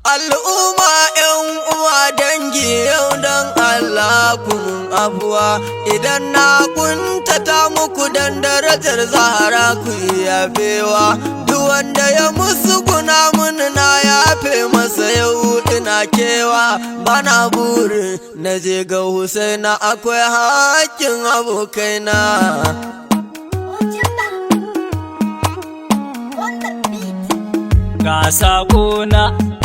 Al'umma ‘yan uwa dangi yau don Allah kun abuwa, idan na kuntata muku dan darajar Zahra ku yafewa. Duk wanda ya musguna mun na yafe masa, yau ina kewa. Bana burin na je ga Husaina, akwai hakkin abokaina. Ga sakona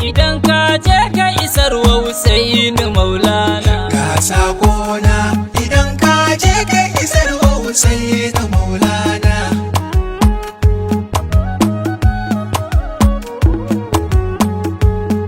idan ka je ka isar wa Husaini Maulana. Ga sakona idan ka je ka isar wa Husaini Maulana.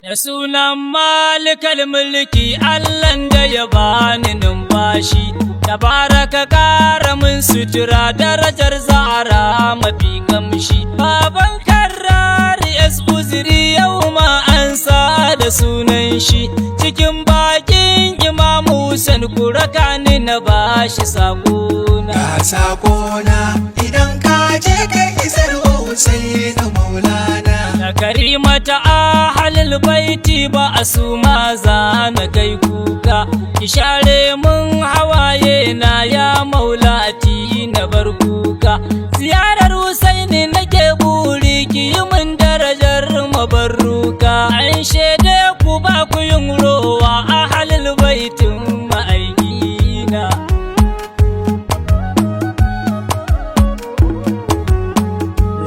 Da sunan Malikal Mulki, Allahn da ya bani numfashi, tabaraka kara min sutura, darajar Zahra mafi kamshi. Baban Karrari Uzuri yau ma an sa da sunan shi, cikin bakin Imam Hussein kuraka ni na bashi sakona. Ga sakona idan ka je ka isar wa Husaini Maulana. Da karimata ahlul baiti ba a su ma za na kai kuka, ki share mun hawaye na ya maulati na bar kuka. Ziyarar Husaini nake buri, ki yi mun darajar mabarruka. An shaide ku ba ku yin rowa ahlul baitin ma'aikina.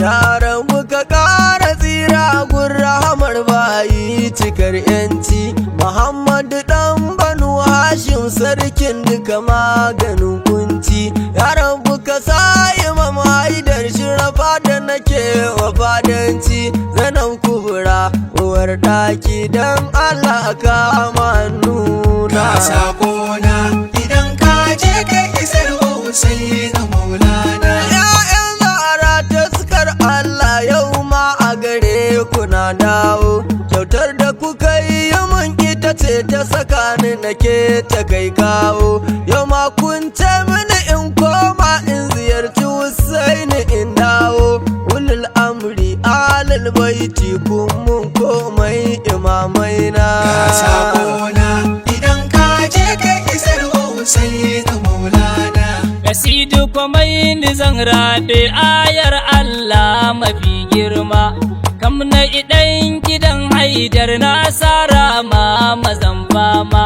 Yaran muka ƙara tsira gun rahamar bayi cikar yanci. Muhammadu ɗan Banu Hashim sarkin duka maganin kunci. Yaran muka sa Imam Haidar Shirafa da nake wa fadanci. Zanen kubura uwar ɗaki don Allah kama nuna. Ga sakona idan ka je ka isar wa Husaini Maulana. Allah yau ma a gare ku na dawo, kyautar da kuka yi mun ita ce ta saka ni nake ta kai kawo. Yau ma kun ce mini in koma in ziyarci Husaini in dawo. Ulul amri alal baiti kun mun komai imamai na. Ga sakona idan ka je ka isar wa Husaini Maulana. Kasidu komai ni zan rabe ayar Allah mafi girma, kam na idan gidan Haidar na sara ma mazan fama.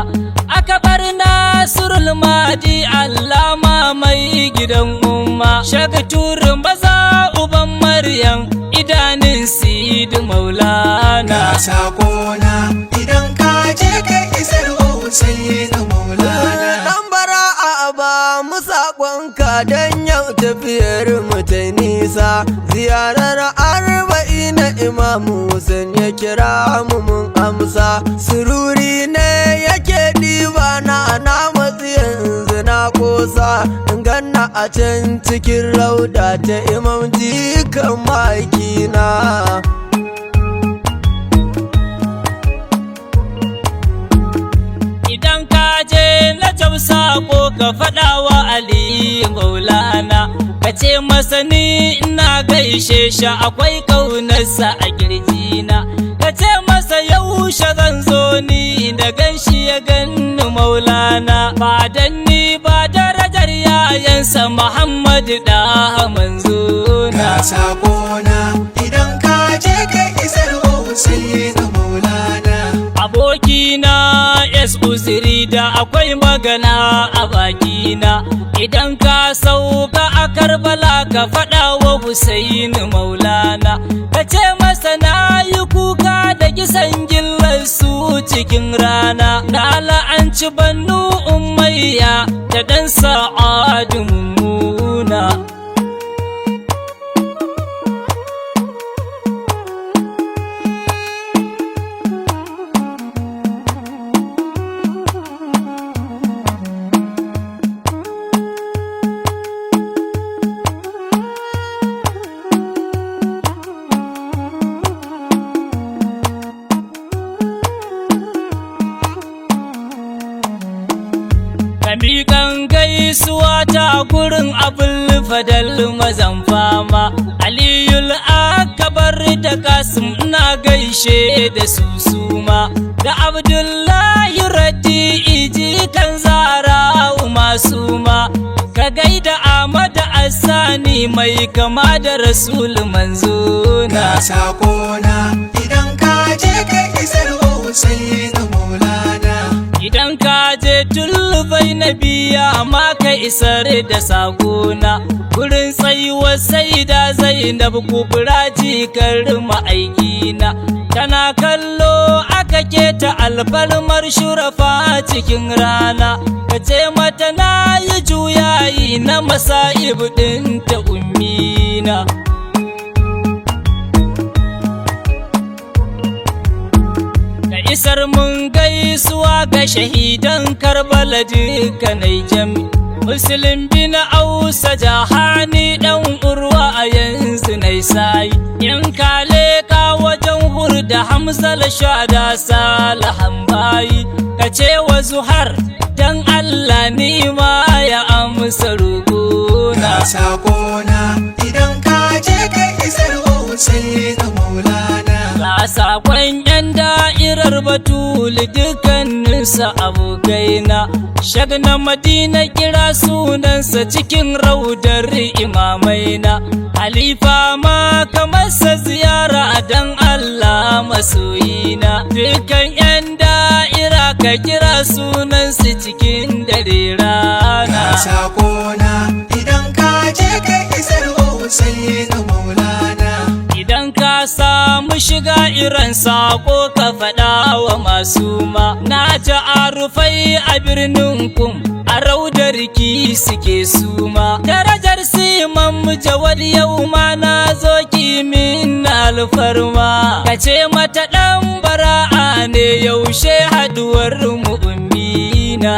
Aka bar Nasrul Mahdi Allah ma mai gidan umma, Shakturin baza uban Maryam idanin Sidi Maulana. Ga sakona idan ka je ka isar wa Husaini Maulana. Ba mu saƙonka don yau tafiyar mu ta nisa. Ziyarar arba'ina Imam Hussein ya kira mu mun amsa. Sururi ne yake ɗiba na matsi yanzu na ƙosa. Ganna a can cikin rauda ta Imam jikan makina. Idan ka je na sako ka faɗawa Ali Maulana, ka ce masa ni ina gaishe shi akwai ƙaunarsa a kirjina. Ka ce masa yaushe zan zo ni da ganshi ya ganni Maulana, ba dan ni ba darajar yayansa Muhammadu da manzona. Ga sakona idan ka je ka isar wa Husaini Maulana. Abokina Uzuri da akwai magana a bakina, idan ka sauka a Karbala ka faɗa wa Husaini Maulana. Ka ce masa na yi kuka da kisan gillar su cikin rana, na la'anci Banu Umayya da ɗan Sa'adu mummuna. Miƙan gaisuwa ta gurin Abul Fadal mazan fama, Aliyul Akbar da Kasim ina gaishe gaishe da su suma da Abdullahi raddi iji kan zara masu ma ka gaida Ahmad Asani mai kama da Rasul manzona Ga sakona idan ka je ka isar wa Hussein Maulana. idan ka je tulbai na biya ma ka isar da sakona gurin tsayuwar Saida Zainab Kubra jikar ma'aikina tana kallo aka keta alfarmar shurafa cikin rana ka ce mata na yi juyayi na masa'ib ɗin ta ummina ka isar mun gaisuwa ga shahidan Karbala dukkanai jami Muslim bin Ausa Jahani dan Urwa a yanzu nai sai in ka leka wajen hurda Hamza Shada Salahan bayi ka ce wa Zuhar dan Allah ni ma ya amsa ruguna Ga sakona idan ka je ka isar wa Hussein Maulana. ga sakon yan da'irar Batul dukkaninsa abokaina Shagna Madina kira sunansa cikin raudar imamaina Halifa ma kamarsa ziyara dan Allah masoyina dukkan yan da'ira ka kira sunansu cikin dare rana Ga sakona idan ka je ka isar wa Hussein Maulana. idan ka samu shiga irin sako ka faɗa wa masu ma na ji arufai a birnin kum a raudar ki suke suma darajar siman mujawar yau ma na zo kimin alfarma ka ce mata ɗan bara'a ne yaushe haduwar mu ummina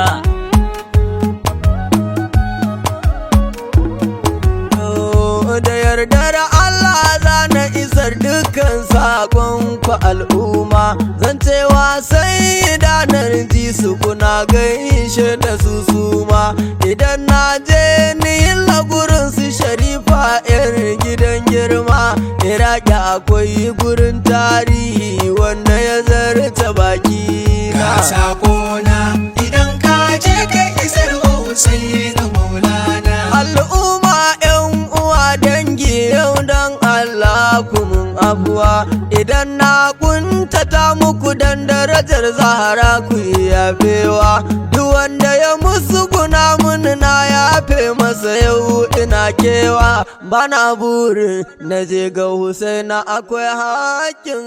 da yardar Allah za na isar dukkan sakon ku al'umma zan cewa sai danar ji su kuna gaishe da su suma idan na je ni gurin su Sharifa yar gidan girma Iraki akwai gurin tarihi wanda ya zarta baki Ga sakona idan ka je ka isar wa Hussein Maulana. al'umma yan uwa dangi yau dan Allah kumun abuwa idan na kuntata muku dan darajar Zahra ku yafewa duk wanda ya musu guna mun na yafe masa yau ina kewa bana burin na je ga Husaina akwai hakkin